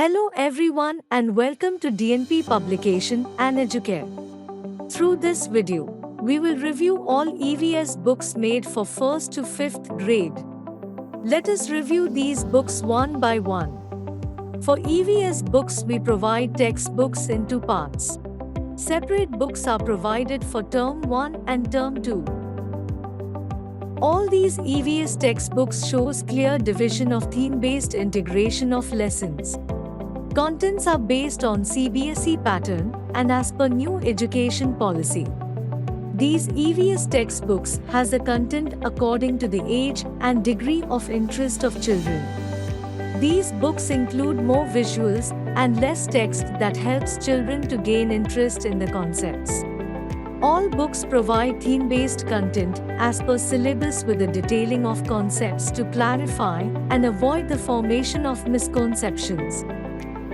Hello everyone and welcome to DNP Publication and Educare. Through this video, we will review all EVS books made for 1st to 5th grade. Let us review these books one by one. For EVS books, we provide textbooks in two parts. Separate books are provided for Term 1 and Term 2. All these EVS textbooks shows clear division of theme-based integration of lessons. Contents are based on CBSE pattern and as per new education policy. These EVS textbooks has the content according to the age and degree of interest of children. These books include more visuals and less text that helps children to gain interest in the concepts. All books provide theme-based content as per syllabus with the detailing of concepts to clarify and avoid the formation of misconceptions.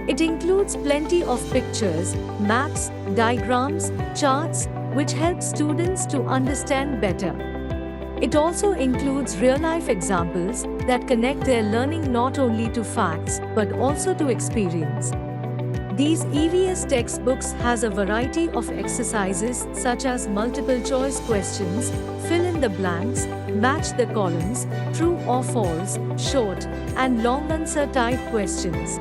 It includes plenty of pictures, maps, diagrams, charts, which help students to understand better. It also includes real-life examples that connect their learning not only to facts but also to experience. These EVS textbooks has a variety of exercises such as multiple choice questions, fill in the blanks, match the columns, true or false, short and long answer type questions.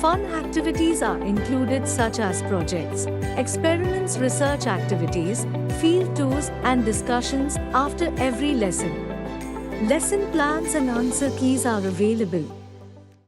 Fun activities are included such as projects, experiments, research activities, field tours and discussions after every lesson. Lesson plans and answer keys are available.